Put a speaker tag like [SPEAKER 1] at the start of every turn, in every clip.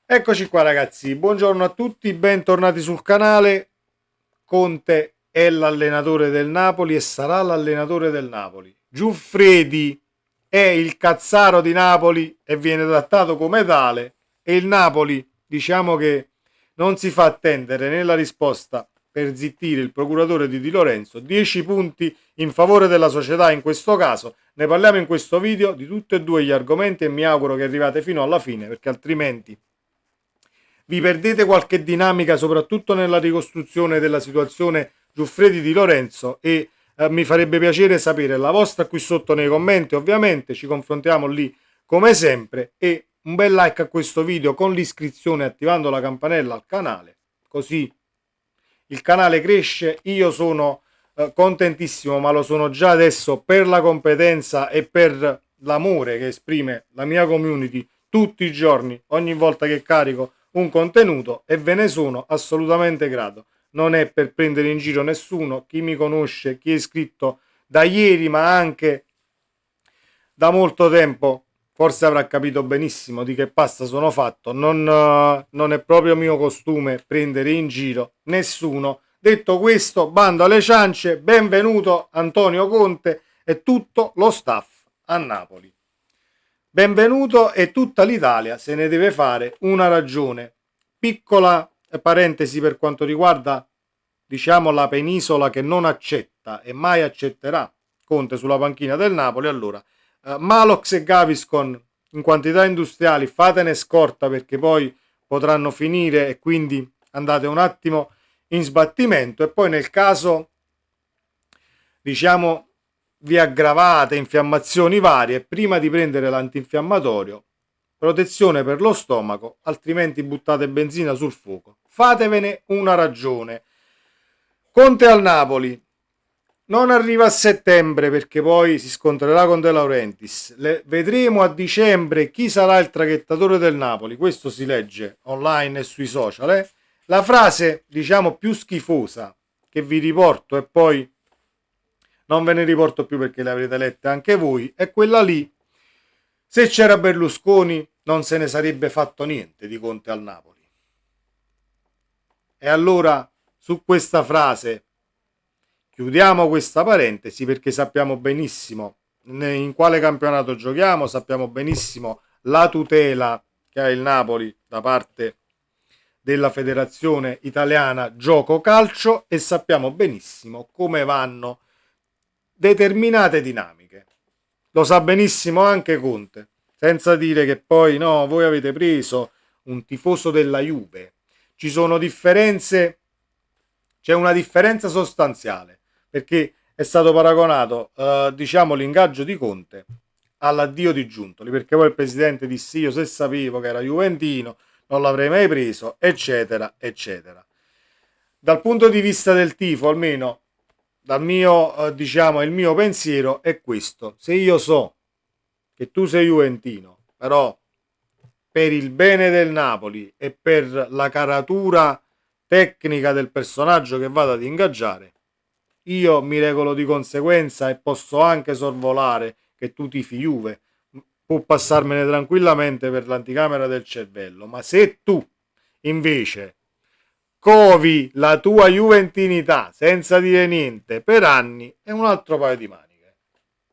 [SPEAKER 1] Eccoci qua ragazzi, buongiorno a tutti, bentornati sul canale. Conte è l'allenatore del Napoli e sarà l'allenatore del Napoli. Giuffredi è il cazzaro di Napoli e viene trattato come tale, e il Napoli, diciamo che non si fa attendere nella risposta per zittire il procuratore di Di Lorenzo. 10 punti in favore della società in questo caso. Ne parliamo in questo video di tutti e due gli argomenti e mi auguro che arrivate fino alla fine, perché altrimenti vi perdete qualche dinamica, soprattutto nella ricostruzione della situazione Giuffredi Di Lorenzo, e mi farebbe piacere sapere la vostra qui sotto nei commenti. Ovviamente ci confrontiamo lì come sempre, e un bel like a questo video con l'iscrizione attivando la campanella al canale, così il canale cresce. Io sono contentissimo, ma lo sono già adesso, per la competenza e per l'amore che esprime la mia community tutti i giorni, ogni volta che carico un contenuto, e ve ne sono assolutamente grato. Non è per prendere in giro nessuno, chi mi conosce, chi è iscritto da ieri ma anche da molto tempo, forse avrà capito benissimo di che pasta sono fatto. Non è proprio mio costume prendere in giro nessuno. Detto questo, bando alle ciance, benvenuto Antonio Conte e tutto lo staff a Napoli. Benvenuto, e tutta l'Italia se ne deve fare una ragione. Piccola parentesi per quanto riguarda, diciamo, la penisola che non accetta e mai accetterà Conte sulla panchina del Napoli. Allora, Malox e Gaviscon in quantità industriali fatene scorta, perché poi potranno finire e quindi andate un attimo in sbattimento. E poi nel caso, diciamo, vi aggravate infiammazioni varie, prima di prendere l'antinfiammatorio, protezione per lo stomaco, altrimenti buttate benzina sul fuoco. Fatevene una ragione. Conte al Napoli non arriva a settembre, perché poi si scontrerà con De Laurentiis. Vedremo a dicembre chi sarà il traghettatore del Napoli. Questo si legge online e sui social. La frase, diciamo, più schifosa che vi riporto, e poi non ve ne riporto più perché le avrete lette anche voi, è quella lì: se c'era Berlusconi non se ne sarebbe fatto niente di Conte al Napoli. E allora, su questa frase chiudiamo questa parentesi, perché sappiamo benissimo in quale campionato giochiamo, sappiamo benissimo la tutela che ha il Napoli da parte della Federazione Italiana Gioco Calcio, e sappiamo benissimo come vanno determinate dinamiche. Lo sa benissimo anche Conte, senza dire che poi no, voi avete preso un tifoso della Juve. Ci sono differenze, c'è una differenza sostanziale, perché è stato paragonato, diciamo, l'ingaggio di Conte all'addio di Giuntoli, perché poi il presidente disse: io se sapevo che era juventino non l'avrei mai preso, eccetera eccetera. Dal punto di vista del tifo, almeno dal mio, diciamo, il mio pensiero è questo: se io so che tu sei juventino, però per il bene del Napoli e per la caratura tecnica del personaggio che vado ad ingaggiare, io mi regolo di conseguenza, e posso anche sorvolare che tu tifi Juve, può passarmene tranquillamente per l'anticamera del cervello. Ma se tu invece covi la tua juventinità senza dire niente per anni, è un altro paio di maniche.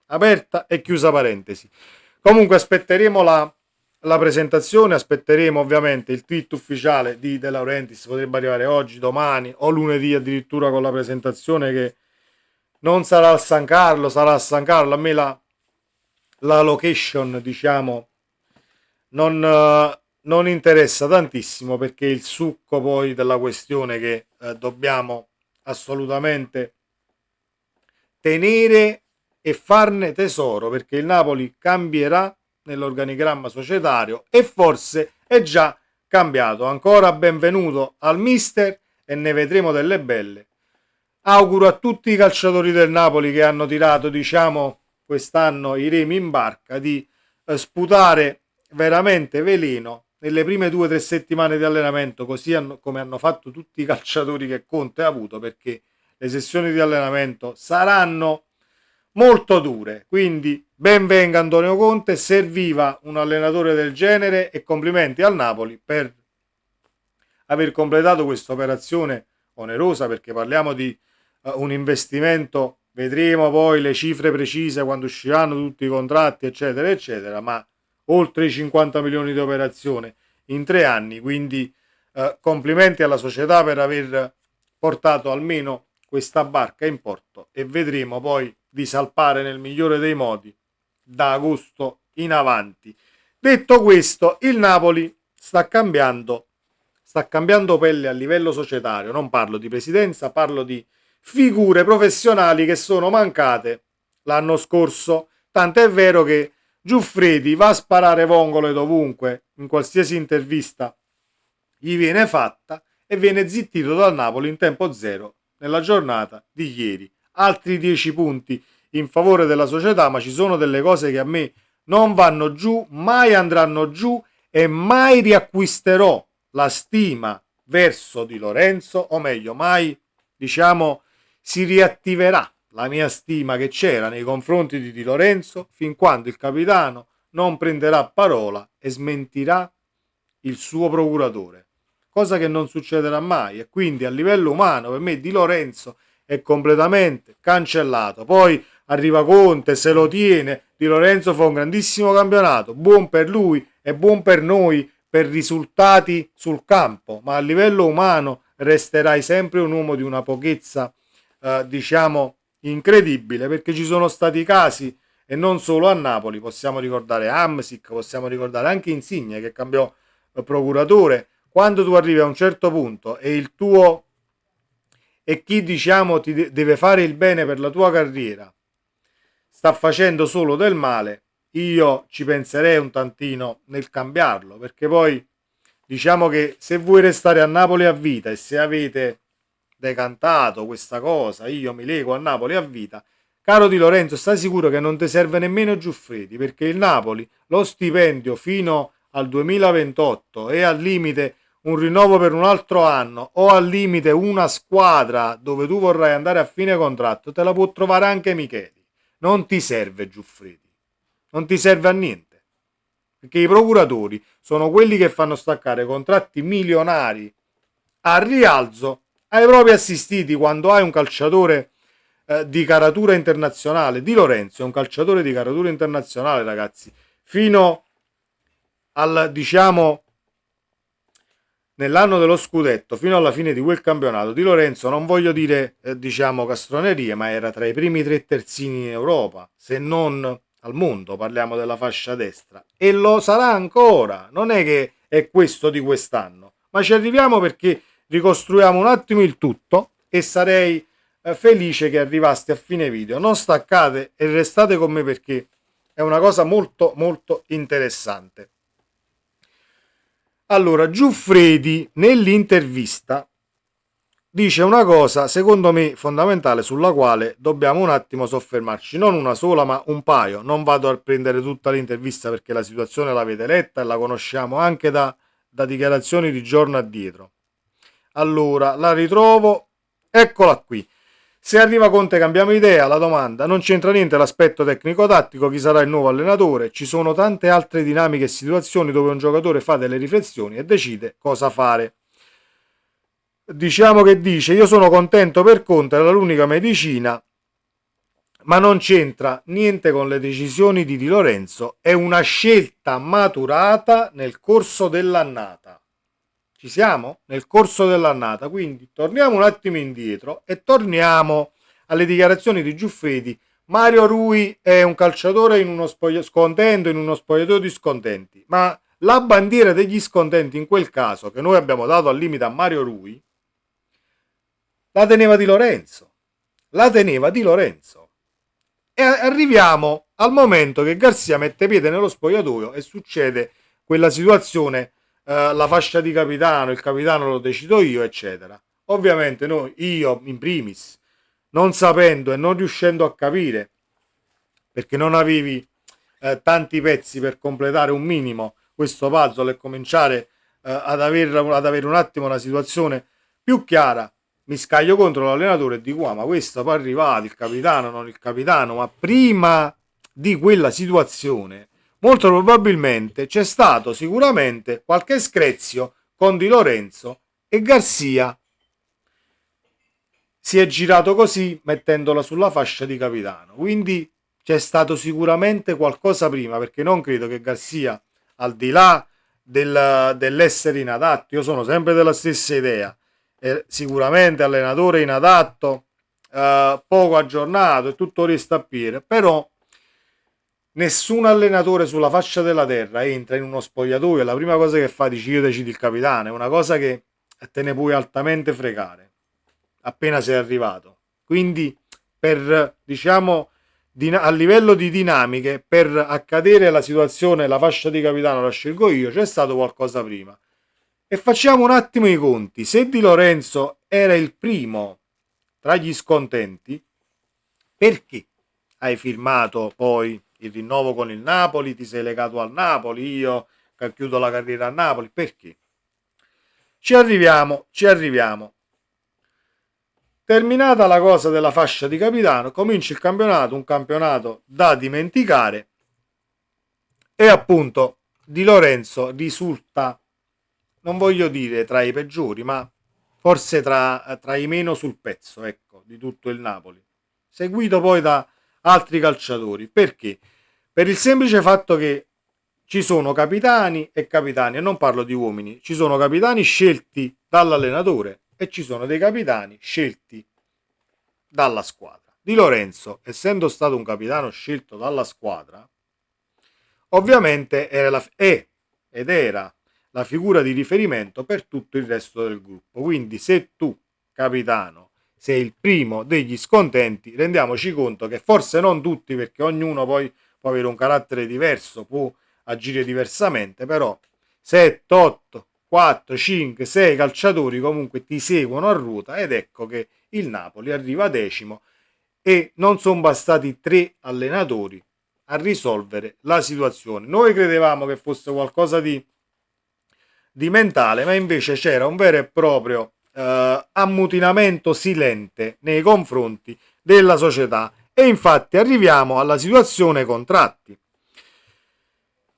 [SPEAKER 1] Aperta e chiusa parentesi. Comunque aspetteremo la presentazione, aspetteremo ovviamente il tweet ufficiale di De Laurentiis, potrebbe arrivare oggi, domani o lunedì addirittura, con la presentazione che non sarà al San Carlo, sarà a San Carlo. A me la location, diciamo, non interessa tantissimo, perché il succo poi della questione che dobbiamo assolutamente tenere e farne tesoro, perché il Napoli cambierà nell'organigramma societario, e forse è già cambiato. Ancora benvenuto al mister, e ne vedremo delle belle. Auguro a tutti i calciatori del Napoli che hanno tirato, diciamo, quest'anno i remi in barca, di sputare veramente veleno nelle prime 2 o 3 settimane di allenamento, così come hanno fatto tutti i calciatori che Conte ha avuto, perché le sessioni di allenamento saranno molto dure. Quindi ben venga Antonio Conte, serviva un allenatore del genere, e complimenti al Napoli per aver completato questa operazione onerosa, perché parliamo di un investimento, vedremo poi le cifre precise quando usciranno tutti i contratti, eccetera, eccetera, ma oltre i 50 milioni di operazione in 3 anni, quindi complimenti alla società per aver portato almeno questa barca in porto, e vedremo poi di salpare nel migliore dei modi da agosto in avanti. Detto questo, il Napoli sta cambiando pelle a livello societario. Non parlo di presidenza, parlo di figure professionali che sono mancate l'anno scorso. Tant'è vero che Giuffredi va a sparare vongole dovunque, in qualsiasi intervista gli viene fatta, e viene zittito dal Napoli in tempo zero nella giornata di ieri. Altri 10 punti in favore della società, ma ci sono delle cose che a me non vanno giù, mai andranno giù, e mai riacquisterò la stima verso Di Lorenzo, o meglio, mai, diciamo, si riattiverà la mia stima che c'era nei confronti di Di Lorenzo fin quando il capitano non prenderà parola e smentirà il suo procuratore, cosa che non succederà mai. E quindi a livello umano per me Di Lorenzo è completamente cancellato. Poi arriva Conte, se lo tiene, Di Lorenzo fa un grandissimo campionato, buon per lui e buon per noi per risultati sul campo, ma a livello umano resterai sempre un uomo di una pochezza diciamo incredibile, perché ci sono stati casi, e non solo a Napoli, possiamo ricordare Hamsik, possiamo ricordare anche Insigne che cambiò procuratore. Quando tu arrivi a un certo punto e il tuo e chi diciamo ti deve fare il bene per la tua carriera sta facendo solo del male, io ci penserei un tantino nel cambiarlo, perché poi diciamo che se vuoi restare a Napoli a vita, e se avete decantato questa cosa, io mi lego a Napoli a vita, caro Di Lorenzo, stai sicuro che non ti serve nemmeno Giuffredi, perché il Napoli lo stipendio fino al 2028 e al limite un rinnovo per un altro anno, o al limite una squadra dove tu vorrai andare a fine contratto, te la può trovare anche Micheli. Non ti serve Giuffredi, non ti serve a niente, perché i procuratori sono quelli che fanno staccare contratti milionari a rialzo ai propri assistiti. Quando hai un calciatore di caratura internazionale, Di Lorenzo è un calciatore di caratura internazionale, ragazzi, fino al, diciamo, nell'anno dello scudetto, fino alla fine di quel campionato, Di Lorenzo, non voglio dire diciamo castronerie, ma era tra i primi 3 terzini in Europa, se non al mondo, parliamo della fascia destra, e lo sarà ancora. Non è che è questo di quest'anno, ma ci arriviamo perché ricostruiamo un attimo il tutto, e sarei felice che arrivaste a fine video. Non staccate e restate con me, perché è una cosa molto molto interessante. Allora, Giuffredi nell'intervista dice una cosa secondo me fondamentale, sulla quale dobbiamo un attimo soffermarci, non una sola ma un paio. Non vado a prendere tutta l'intervista perché la situazione l'avete letta e la conosciamo anche da dichiarazioni di giorno addietro. Allora, la ritrovo, eccola qui. Se arriva Conte cambiamo idea, la domanda, non c'entra niente l'aspetto tecnico-tattico, chi sarà il nuovo allenatore, ci sono tante altre dinamiche e situazioni dove un giocatore fa delle riflessioni e decide cosa fare. Diciamo che dice, io sono contento per Conte, era l'unica medicina, ma non c'entra niente con le decisioni di Di Lorenzo, è una scelta maturata nel corso dell'annata. Ci siamo? Nel corso dell'annata. Quindi torniamo un attimo indietro e torniamo alle dichiarazioni di Giuffredi. Mario Rui è un calciatore in uno scontento, in uno spogliatoio di scontenti, ma la bandiera degli scontenti in quel caso, che noi abbiamo dato al limite a Mario Rui, la teneva Di Lorenzo. La teneva Di Lorenzo. E arriviamo al momento che Garzia mette piede nello spogliatoio e succede quella situazione, la fascia di capitano, il capitano lo decido io, eccetera. Ovviamente io in primis, non sapendo e non riuscendo a capire, perché non avevi tanti pezzi per completare un minimo questo puzzle e cominciare ad avere un attimo una situazione più chiara, mi scaglio contro l'allenatore e dico, ma questo poi è arrivato, il capitano, non il capitano. Ma prima di quella situazione molto probabilmente c'è stato sicuramente qualche screzio con Di Lorenzo e Garcia si è girato così mettendola sulla fascia di capitano. Quindi c'è stato sicuramente qualcosa prima, perché non credo che Garcia, al di là dell'essere inadatto, io sono sempre della stessa idea, sicuramente allenatore inadatto, poco aggiornato e tutto resta a piede, però nessun allenatore sulla faccia della terra entra in uno spogliatoio e la prima cosa che fa dice io decidi il capitano, è una cosa che te ne puoi altamente fregare appena sei arrivato. Quindi per, diciamo, a livello di dinamiche, per accadere la situazione, la fascia di capitano la scelgo io, c'è stato qualcosa prima. E facciamo un attimo i conti. Se Di Lorenzo era il primo tra gli scontenti, perché hai firmato poi il rinnovo con il Napoli, ti sei legato al Napoli, io che chiudo la carriera a Napoli, perché? Ci arriviamo, ci arriviamo. Terminata la cosa della fascia di capitano, comincia il campionato, un campionato da dimenticare e appunto Di Lorenzo risulta, non voglio dire tra i peggiori, ma forse tra i meno sul pezzo, ecco, di tutto il Napoli, seguito poi da altri calciatori. Perché? Per il semplice fatto che ci sono capitani e non parlo di uomini, ci sono capitani scelti dall'allenatore e ci sono dei capitani scelti dalla squadra. Di Lorenzo, essendo stato un capitano scelto dalla squadra, ovviamente era la figura di riferimento per tutto il resto del gruppo. Quindi se tu, capitano, sei il primo degli scontenti, rendiamoci conto che forse non tutti, perché ognuno poi può avere un carattere diverso, può agire diversamente, però 7, 8, 4, 5, 6 calciatori comunque ti seguono a ruota ed ecco che il Napoli arriva decimo e non sono bastati 3 allenatori a risolvere la situazione. Noi credevamo che fosse qualcosa di mentale, ma invece c'era un vero e proprio ammutinamento silente nei confronti della società e infatti arriviamo alla situazione contratti.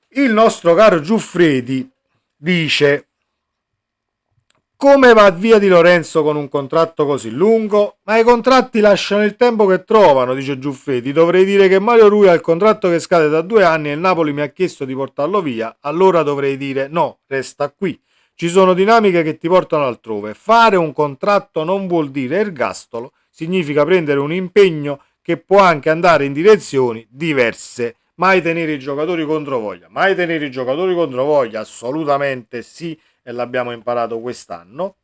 [SPEAKER 1] Il nostro caro Giuffredi dice: come va via Di Lorenzo con un contratto così lungo? Ma i contratti lasciano il tempo che trovano, dice Giuffredi. Dovrei dire che Mario Rui ha il contratto che scade da 2 anni e il Napoli mi ha chiesto di portarlo via. Allora dovrei dire no, resta qui. Ci sono dinamiche che ti portano altrove. Fare un contratto non vuol dire ergastolo, significa prendere un impegno che può anche andare in direzioni diverse. Mai tenere i giocatori contro voglia. Mai tenere i giocatori contro voglia, assolutamente sì, e l'abbiamo imparato quest'anno,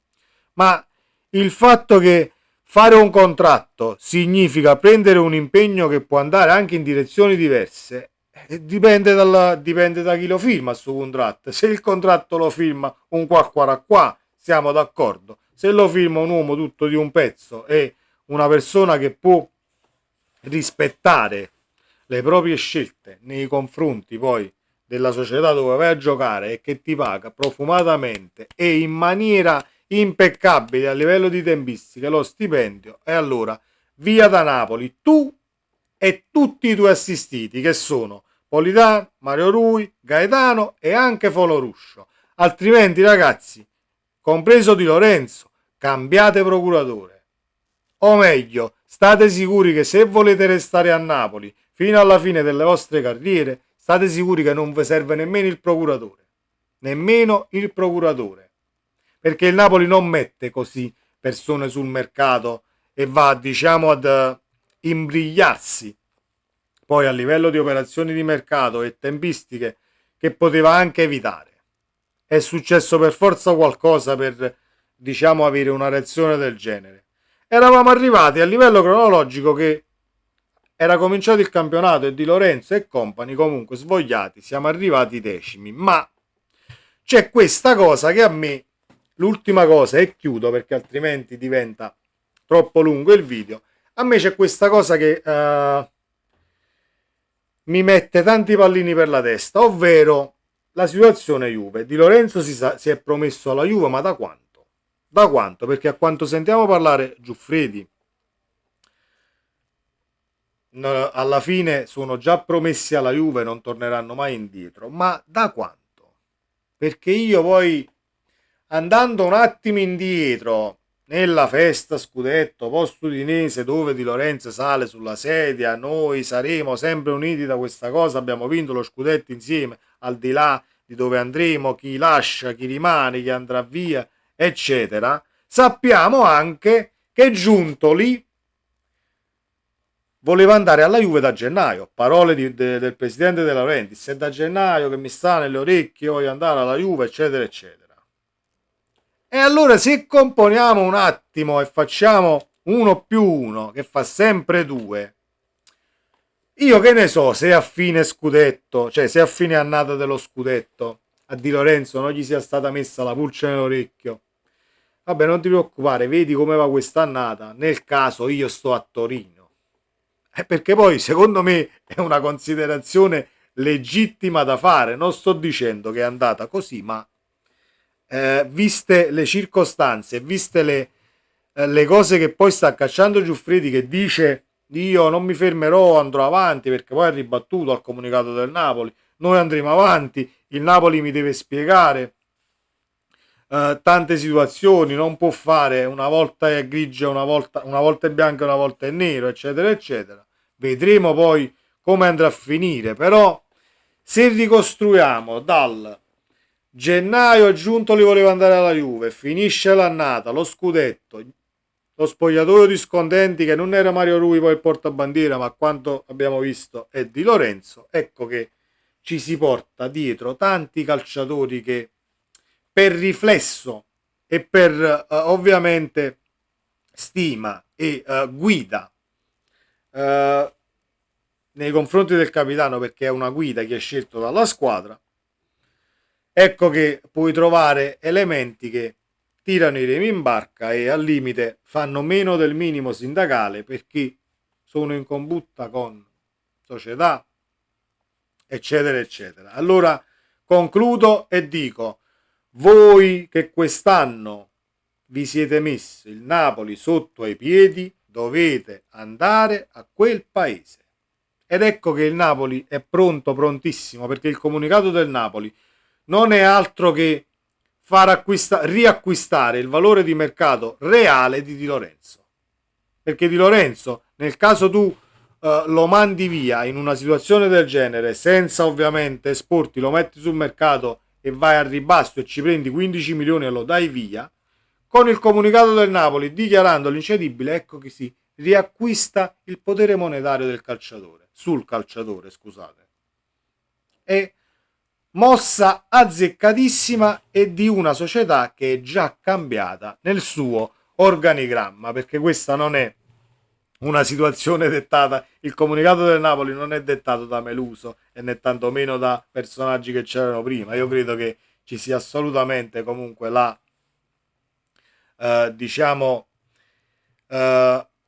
[SPEAKER 1] ma il fatto che fare un contratto significa prendere un impegno che può andare anche in direzioni diverse dipende da chi lo firma a suo contratto. Se il contratto lo firma un qua, siamo d'accordo. Se lo firma un uomo tutto di un pezzo e una persona che può rispettare le proprie scelte nei confronti poi della società dove vai a giocare e che ti paga profumatamente e in maniera impeccabile a livello di tempistiche lo stipendio, e allora via da Napoli tu e tutti i tuoi assistiti che sono Politano, Mario Rui, Gaetano e anche Foloruscio. Altrimenti ragazzi, compreso Di Lorenzo, cambiate procuratore. O meglio, state sicuri che se volete restare a Napoli fino alla fine delle vostre carriere, state sicuri che non vi serve nemmeno il procuratore. Nemmeno il procuratore. Perché il Napoli non mette così persone sul mercato e va, diciamo, ad imbrigliarsi poi a livello di operazioni di mercato e tempistiche che poteva anche evitare. È successo per forza qualcosa per, diciamo, avere una reazione del genere. Eravamo arrivati a livello cronologico che era cominciato il campionato e Di Lorenzo e compagni comunque svogliati, siamo arrivati decimi, ma c'è questa cosa che a me, l'ultima cosa, e chiudo perché altrimenti diventa troppo lungo il video, a me c'è questa cosa che mi mette tanti pallini per la testa, ovvero la situazione Juve. Di Lorenzo si è promesso alla Juve, ma da quanto? Da quanto? Perché a quanto sentiamo parlare Giuffredi, alla fine sono già promessi alla Juve, non torneranno mai indietro. Ma da quanto? Perché io poi andando un attimo indietro nella festa scudetto post-udinese dove Di Lorenzo sale sulla sedia, noi saremo sempre uniti da questa cosa, abbiamo vinto lo scudetto insieme, al di là di dove andremo, chi lascia, chi rimane, chi andrà via, eccetera. Sappiamo anche che Giuntoli voleva andare alla Juve da gennaio, parole del presidente De Laurentiis, è da gennaio che mi sta nelle orecchie, voglio andare alla Juve, eccetera, eccetera. E allora se componiamo un attimo e facciamo 1+1, che fa sempre 2, io che ne so se a fine scudetto, cioè se a fine annata dello scudetto, a Di Lorenzo non gli sia stata messa la pulce nell'orecchio. Vabbè, non ti preoccupare, vedi come va quest'annata, nel caso io sto a Torino. Perché poi secondo me è una considerazione legittima da fare, non sto dicendo che è andata così, ma viste le circostanze, viste le cose che poi sta cacciando Giuffredi, che dice io non mi fermerò, andrò avanti, perché poi è ribattuto al comunicato del Napoli, noi andremo avanti, il Napoli mi deve spiegare tante situazioni, non può fare una volta è grigia, una volta è bianco, una volta è nero, eccetera, eccetera. Vedremo poi come andrà a finire, però se ricostruiamo dal gennaio Giuntoli voleva andare alla Juve, finisce l'annata, lo scudetto, lo spogliatoio di scontenti che non era Mario Rui poi il portabandiera, ma a quanto abbiamo visto è Di Lorenzo, ecco che ci si porta dietro tanti calciatori che per riflesso e per ovviamente stima e guida nei confronti del capitano, perché è una guida che è scelto dalla squadra, ecco che puoi trovare elementi che tirano i remi in barca e al limite fanno meno del minimo sindacale perché sono in combutta con società, eccetera, eccetera. Allora concludo e dico: voi che quest'anno vi siete messi il Napoli sotto ai piedi, dovete andare a quel paese. Ed ecco che il Napoli è pronto, prontissimo, perché il comunicato del Napoli non è altro che far riacquistare il valore di mercato reale di Di Lorenzo. Perché Di Lorenzo, nel caso tu lo mandi via in una situazione del genere, senza ovviamente esporti, lo metti sul mercato e vai al ribasso e ci prendi 15 milioni e lo dai via, con il comunicato del Napoli dichiarando l'incedibile, ecco che si riacquista il potere monetario del calciatore, sul calciatore, scusate. È mossa azzeccatissima e di una società che è già cambiata nel suo organigramma, perché questa non è una situazione dettata, il comunicato del Napoli non è dettato da Meluso e né tantomeno da personaggi che c'erano prima. Io credo che ci sia assolutamente comunque la diciamo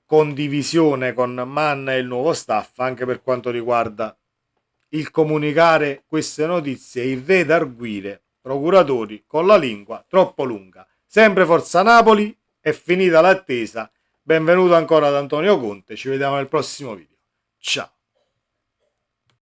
[SPEAKER 1] condivisione con Manna e il nuovo staff anche per quanto riguarda il comunicare queste notizie, il redarguire procuratori con la lingua troppo lunga. Sempre Forza Napoli, è finita l'attesa. Benvenuto ancora ad Antonio Conte, ci vediamo nel prossimo video. Ciao.